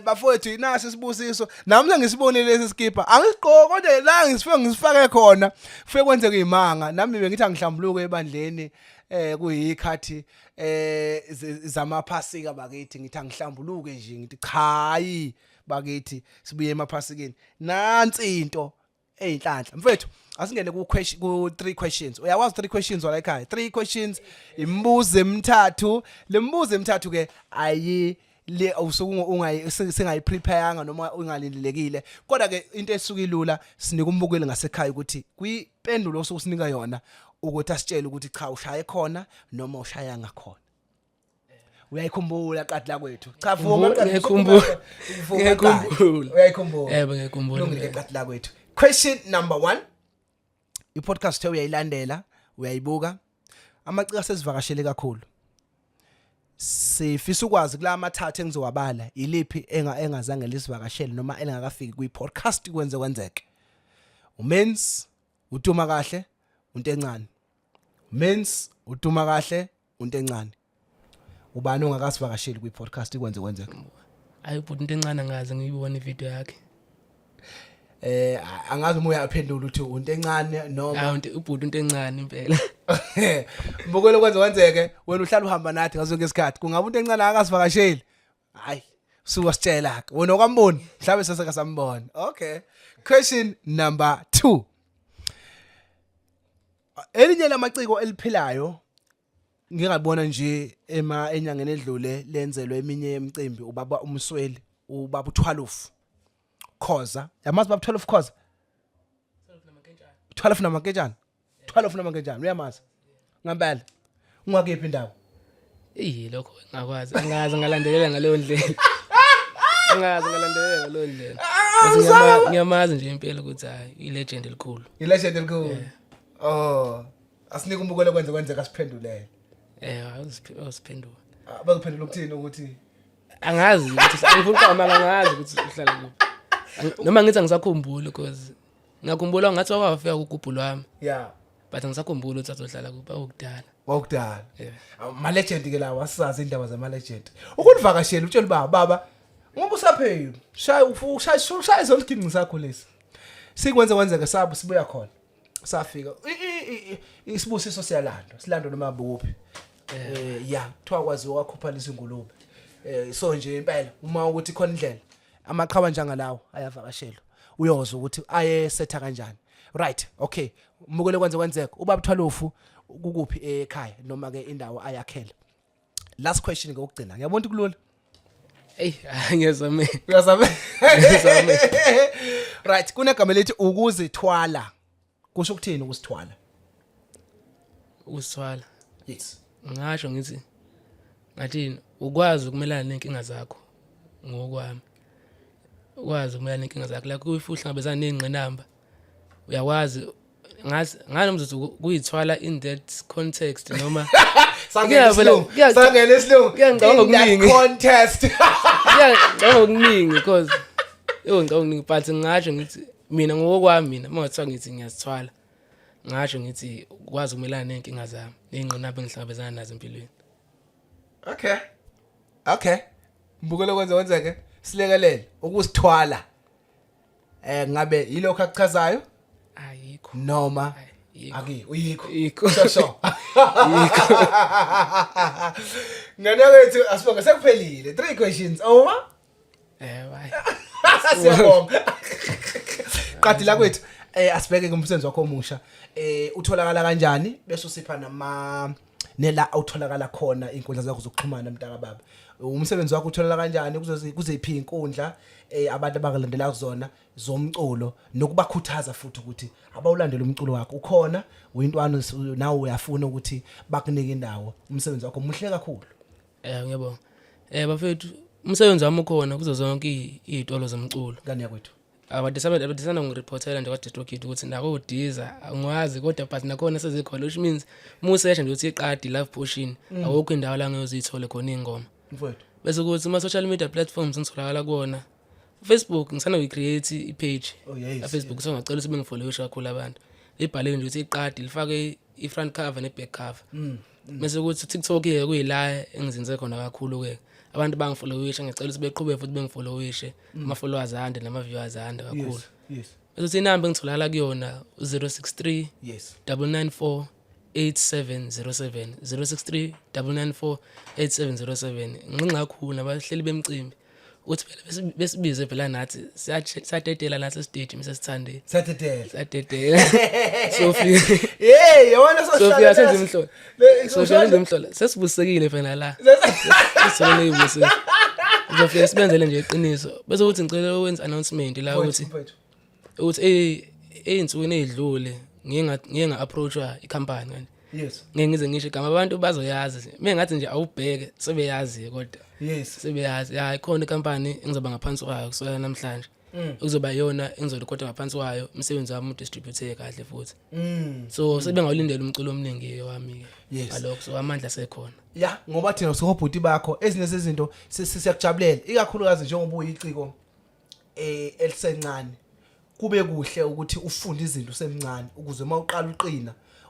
bafowethu nasi isibusiso nami sengisibonile lesi skipa angisigqoki kodwa la ngisifake khona kufike kwenzeke imanga nami bengithi angihlambuluke ebandleni kuyikhathi zamaphasika bakithi ngithi angihlambuluke nje ngithi chayi bakithi sibuye emaphasikeni nansi into eyinhlanhla mfethu asingene ku 3 questions uyawazi 3 questions wala ekhaya 3 questions imibuzo emithathu lembuzo emithathu ke ayi le usuku singayiprepareanga noma ungalindelekile kodwa ke into esukilula sinika umbukeli ngasekhaya ukuthi kwipendulo osukusinika yona ukuthi asitshele ukuthi cha ushaya khona noma ushaya ngakhona uyayikhumbula qadi la kwethu cha vuma ngiyakhumbula uyayikhumbula yebo ngiyakhumbula kulungile qadi la kwethu question number 1 i-podcast uyayilandela uyayibuka amaciko sesivakashele kakhulu sifisa ukwazi kula mathathu engizowabala iliphi engazange lisivakashele noma elingakafiki kwi-podcast kwenzeke uMens utuma kahle unto encane Mens utuma kahle unto encane ubani ongakasivakasheli kwi-podcast kwenzeke ayi but into encane ngaze ngiyibone ivideo yakhe angazi uma uyaphendula uthi unto encane noma ubhuti into encane impela mbukelo kwenzeke wena uhlala uhamba nathi ngazo ngesikhathi kungaba unto encane akasivakasheli hayi suka sitshela ke wena okwamboni mhlabe seseka sambona okay question number 2 elinye lamaciko eliphilayo ngingabona nje enyangeni edlule lenzelwe eminye yemicimbi ubaba umsweli ubaba u12 khoza yamazi baba 12 khoza 12 namaketshana uyamazi ngempela ungakephi indawo lokho ngakwazi ngalandelela ngaleyo ndlela ngiyamazi nje impela ukuthi hayi ilegend elikhulu oh asinike umbukelo kwenzeka siphendulele awusiphendula bakuphendula ukuthini ukuthi angazi ukuthi angifuna angazi ukuthi uhlala kuphi noma ngithi angisakhumbuli because ngakhumbula ngathi wafika kugubhu lwami but angisakhumbuli ukuthi azohlala kuphi awukudala ama legend ke lawa asizazi indaba zama legend ukunivakashela utshela baba ngoba usapheyile shaya zonke sakho lesi sikwenzeka sabo sibuya khona safika isibusiso siyalandwa noma buphi kuthiwa kwaziwa kwakhupha lesingulube so nje impela uma ukuthi khona indlela amaqhawe njengalawo ayavakashelwa uyozwa ukuthi ayesetha kanjani right okay umukele kwenzeka ubaba 12 ukuphi ekhaya noma ke indawo ayakhela last question ke ukugcina ngiyabona ukuthi kulula ngiyazame right kunegama lethi ukuzithwala kusho ukuthini ukusithwala yes ngasho ngithi ngathini ukwazi ukumelana nenkinga zakho ngokwami ukwazi ukumelana nenkinga zakho la kuyifuhla ngabezana nezingqinamba uyakwazi ngani umzuzu kuyithwala in that context noma sangena isilungu ngicabanga okuningi contest ngicabanga okuningi because ngicabanga okuningi but ngasho ngithi mina ngokwami mangathiwa ngithi ngiyasithwala ngasho ngithi ukwazi ukumelana nenkinga zami nezingqinamba engihlangabezana nazo empilweni okay mbukelo kwenzeke silekelele ukusithwala ngabe yilokho akuchazayo ayikho noma uyikho yikho shosho ngane wethu asibonga sekuphelile 3 questions over bye siyabonga qadi la kwethu asibheke ngomsebenzi wakho omusha utholakala kanjani bese usipha nela awutholakala khona inkundla zakho zokuxhumana mntaka baba umsebenzi wakho utholakala kanjani kuziphi inkundla abantu abangalandela kuzona zomculo nokubakhuthaza futhi ukuthi abawulandele umculo wakho ukhona uyintwana nawe uyafuna ukuthi bakunike indawo umsebenzi wakho muhle kakhulu ngiyabonga bafethu umsebenzi wami ukhona kuzo zonke izitolo zomculo ngani yakwethu abadisana ngireportela nje kwaDistrokid ukuthi nako udiza angwazi kodwa but nakhona sezikhona which means musesha nje uthi iqadi live portion awukho indawo la ngiyozithole khona ingoma mfowethu bese kuthi ama social media platforms ngitholakala kuona Facebook ngisana ukcreate ipage Facebook so ngicela ukuthi bengifollowishe kakhulu abantu libhaleke nje ukuthi iqadi lifake ifront cover neback cover bese kuthi TikTok ke kuyila engizinze khona kakhulu ke abantu bangifollowisha ngicela ukuthi beqhubeke futhi bengifollowishe ama followers ande nama viewers ande kakhulu yes bese inamba engitholakala kuyona 063 yes 994 8707 063 994 8707 nginqa kakhulu nabahleli bemcimbi uthi phela besibize phela nathi siyatetela la stage misesithande satetela Sophia yona Sophia senze imhlola Sophia senze imhlola sesibusekile phela la sesone ibuse Sophia sibenzele nje iqiniso bese uthi ngicela ukwenza announcement la ukuthi einsukwini ezidlule ngeke nga-approachwa icompany kanti yes ngeke ngize ngisho igama abantu bazoyazi mengathi nje awubheke sebeyazi kodwa yes sebeyazi ikhona icompany engizoba ngaphansi kwayo kusela namhlanje ukuzoba yona engizorekhoda ngaphansi kwayo umsebenzi wami udistribute kahle futhi so sebengawulindela umculo omningi wami ngalokho so amandla sekhona ngoba thina sokobhuti bakho ezinye sezinto siyakujabulela ikakhulukazi njengoba uyiciko elisencane kube kuhle ukuthi ufunde izinto semncane ukuze mawuqala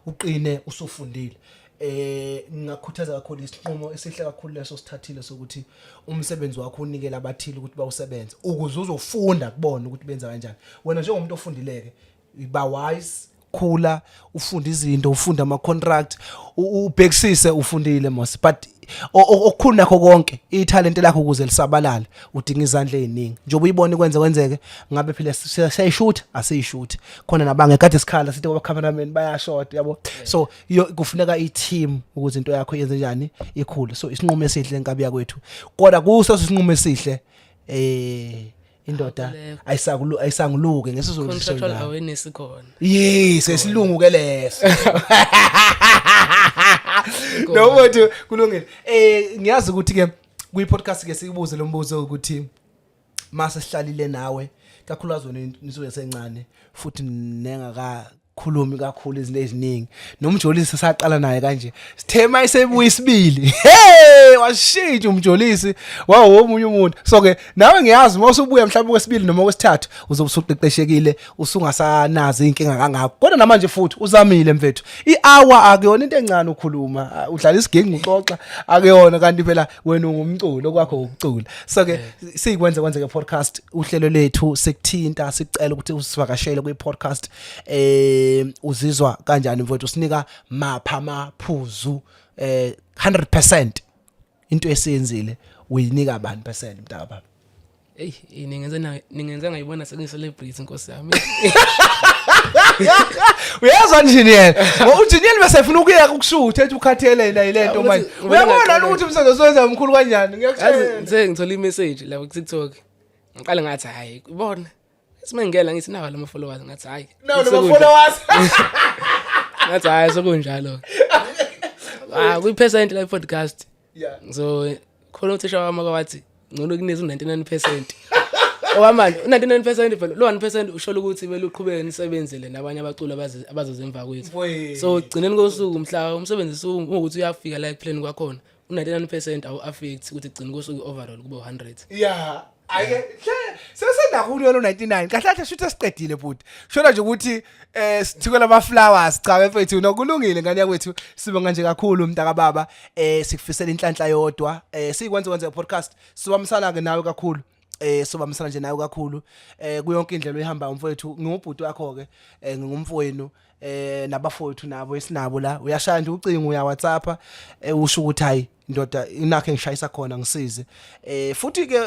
uqine usufundile ngingakhuthaza kakhulu isinqumo esihle kakhulu leso sithathile sokuthi umsebenzi wakho unikele abathile ukuthi bawusebenze ukuze uzofunda kubona ukuthi benza kanjani wena njengomuntu ofundileke iba wise khula ufunda izinto ufunda ama contract ubhekisise ufundile mos but okukhulu nakho konke italent lakho ukuze lisabalale udinga izandla eziningi njengoba uyibona kwenzeke ngabe phela siyayishoot asiyishoot khona nabange kade sikhala sithi aba cameraman bayashot yabo so kufuneka i-team ukuze into yakho yenze njani ikhulu so isinqumo esihle enkabi yakwethu kodwa kuso isinqumo esihle indoda ayisanguluke ngesizulu contractual awareness khona yes esilungu ke leso no manje kulungile ngiyazi ukuthi ke kuyi podcast ke sikubuze lo mbuzo ukuthi mase sihlalile nawe kakhulukazi wena nisuke sencane futhi nengakakhulumi kakhulu izinto eziningi nomjolisi saqala naye kanje sithema isebuya isibili washintsha umjolisi wawo omunye umuntu so ke nawe ngiyazi mawusubuya mhlawumbe kwesibili noma kwesithathu uzobe usuqeqeshekile usungasanazi inkinga kangakho kodwa namanje futhi uzamile mfethu i-hour akuyona into encane ukukhuluma udlala isigenge uxoxa akuyona kanti phela wena ungumculo kwakho ukucula so ke sikwenze ke podcast uhlelo lethu sekuthinta sicela ukuthi usivakashele kwi podcast uzizwa kanjani mfowethu usinika mapha amaphuzu 100% into esiyenzile uyinika bani percent mntaka baba ningenza ngayibona sengicelebrate inkosi yami uyazwa engineer engineer bese ufuna ukuya ukushutha ethi ukhathele la ilento manje uyabona ukuthi umsebenzi owenza umkhulu kanjani ngiyakutshela ngithola i-message la ku TikTok ngiqala ngathi hayi ubona simengela ngithi nawa la followers ngathi hayi no followers ngathi hayi sokunjalo kuyi-percent la podcast so khona uthisha wami akwathi ngcono kuneza u99% okwamanje u99% phela lo 1% ushola ukuthi kumele uqhubeke nisebenzele nabanye abaculi abazoze emva kwethu so gcineni kosuku mhla umsebenzi ukuthi uyafika la ekuplani kwakhona u99% awu affect ukuthi gcina kosuku overall kube 100 ake sesendakhulu yona 99 kahle kahle shothi siqedile futhi shona nje ukuthi sithikela ama flowers cha mfethu nokulungile ngani yakwethu sibonga nje kakhulu mntaka baba sikufisela inhlanhla yodwa sikwenze podcast sibamsana ke nawe kakhulu sobamsana nje nawe kakhulu kuyonke indlela oyihamba mfowethu ngingubhuti wakho ke ngingumfowenu nabafowethu nabo esinabo la uyashaya nje ucingo uya WhatsApp usho ukuthi hayi ndoda inakho ngishayisa khona ngisize futhi ke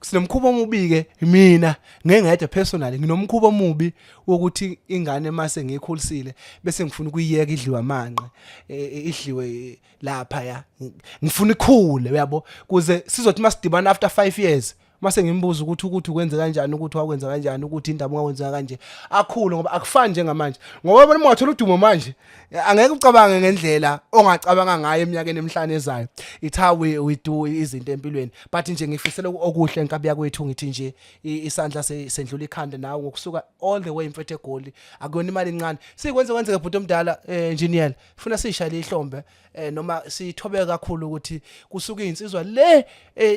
sinomkhubo omubi ke mina ngengedwa personally nginomkhubo omubi wokuthi ingane mase ngikhulisile bese ngifuna ukuyiyeka idliwa amanqe idliwe lapha ya ngifuna ikhule uyabo kuze sizothi masidibana after 5 years mase ngimbuza ukuthi ukwenze kanjani ukuthi wakwenza kanjani ukuthi indaba ungakwenza kanje akhulu ngoba akufani njengamanje ngoba uma wathola udumo manje angeke ucabange ngendlela ongacabanga ngayo eminyakeni emihlanu ezayo it's how we do izinto empilweni but nje ngifisela okuhle enkabi yakwethu ngithi nje isandla sendlula ikhanda nawe ngokusuka all the way imfethe egoli akuyona imali encane sikwenze kwenzeke bhuti omdala engineer funa sishayile ihlombe noma sithobe kakhulu ukuthi kusuka insizwa le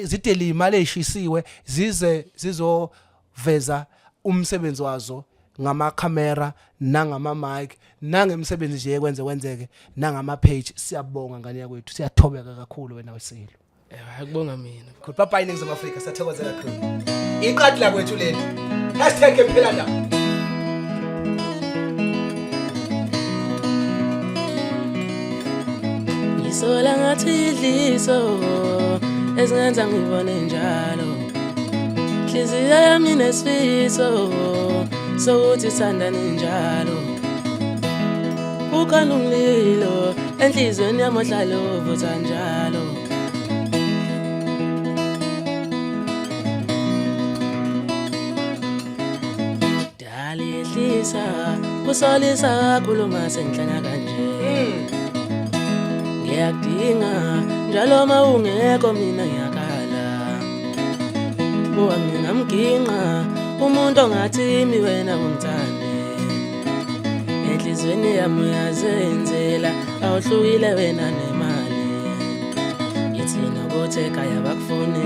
zideli imali eshisiwe zize zizoveza umsebenzi wazo ngama camera nangama mic nangemsebenzi nje kwenzeke nangama page siyabonga ngane yakwethu siyathobeka kakhulu wena wesilo akubonga mina good bye bye Ningizimu Afrika siyathokozela kakhulu iqadi la kwethu leli #phela Ngisola ngathi idliso ezingenza ngibone njalo Inhliziyo yami nesifiso sokuthi sandane njalo Kukhona umlilo enhlizweni yami ohlala uvutha njalo Dali ehlisa kusolisa kakhulu mase ngihlanya kanje Ngiyadinga njalo mawungekho mina ngiyakhala Wami ngamginqa umuntu ongathimi wena ungithande Enhlizweni yami uyazenzela awuhlukile wena nemali Ithina ukuthi ekhaya bakufune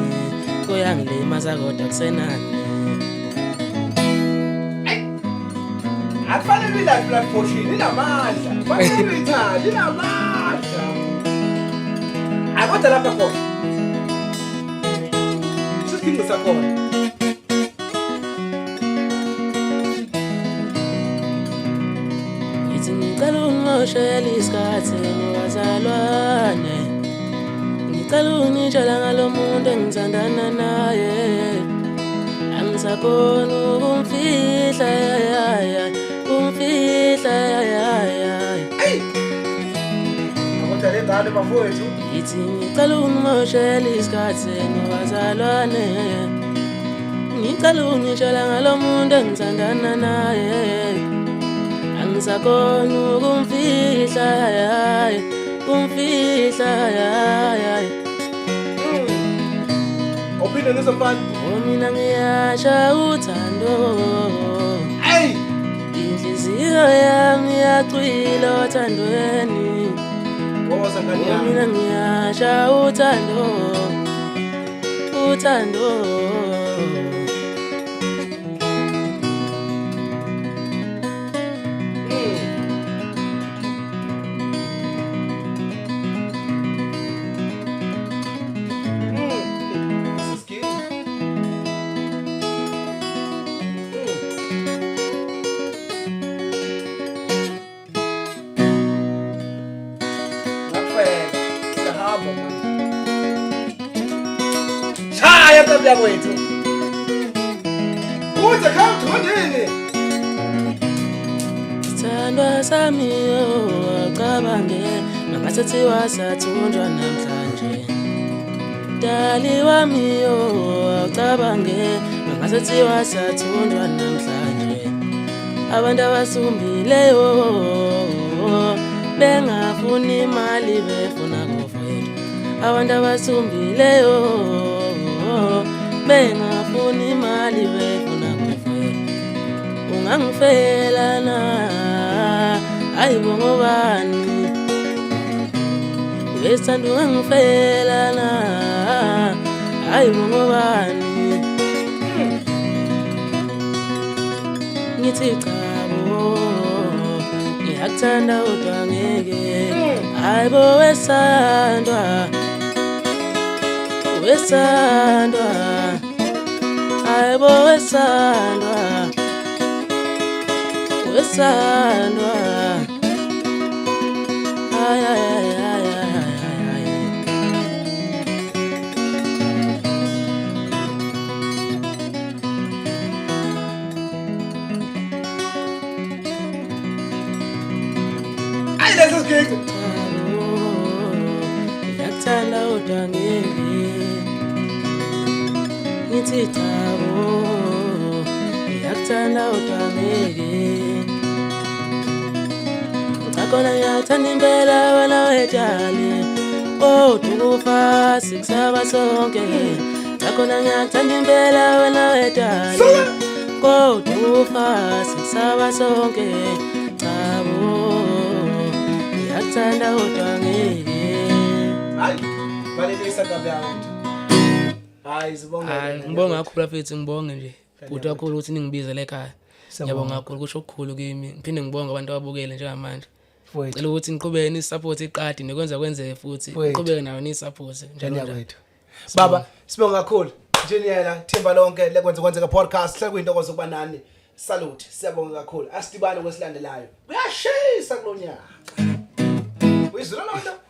kuyangilimaza kodwa kusenani akufanele life black portion inamandla kufanele ithali inamandla akodwa lapha khona sikinga sakhona Ngithi ngicela ungoshela isikhathi ngwazalwane Ngicela ungitshela ngalomuntu engithandana naye Angisakhona ukumfihla kumfihla akodwa le ngane bafowethu Ithi ngicela ungimoshela isikhathi ngwazalwane Ngicela ungitshela ngalomuntu engithandana naye Angisakhona ukumfihla Ophinde ngesofana Mina ngiyasha uthando hey Inhliziyo yami yacwila othandweni ngoza ngani yami Mina ngiyasha uthando Chaya kabla kwethu Kuze khawuthondini Sithandwa sami cabange Mangasethiwa sathunjwa namhlanje Dali wami cabange Mangasethiwa sathunjwa namhlanje Abantu abasumbileyo bengafuni imali befuna kufa yethu Abantu abasumbileyo bengafuni imali befuna kufa yethu Ungangifela na ayibo ngobani Wesithanda ungangifela na ayibo ngobani Ngithi chabo Ngiyakuthanda kodwa ngeke ayibo wesandwa ayibo wesandwa uyathandwa ay ay ay ay ay leso sigidi uyathanda udangeli ngithi thabo uyathanda udangeli Ngakona ngiyathanda impela wena wetshali Odufa sikusaba sonke Ngakona ngiyathanda impela wena wetshali Odufa sikusaba sonke Thabo uyathanda udangeli hayi balelisa kabi yawo hayi sibonge ngibonga kakhulu afethu ngibonge nje futhi kakhulu ukuthi ningibize ekhaya ngiyabonga kakhulu kusho okukhulu kimi ngiphinde ngibonga abantu ababukele njengamanje ngicela ukuthi niqhubeke nisupport iqadi nekwenza kwenzeke futhi niqhubeke nayo nisupport njalo wethu baba sibonga kakhulu Junior Themba lonke lekwenza kwenzeka podcast hle kuyintokozo kuba nani salute siyabonga kakhulu asidibane kwesilandelayo kuyashisa kulonyaka uyizwela lonto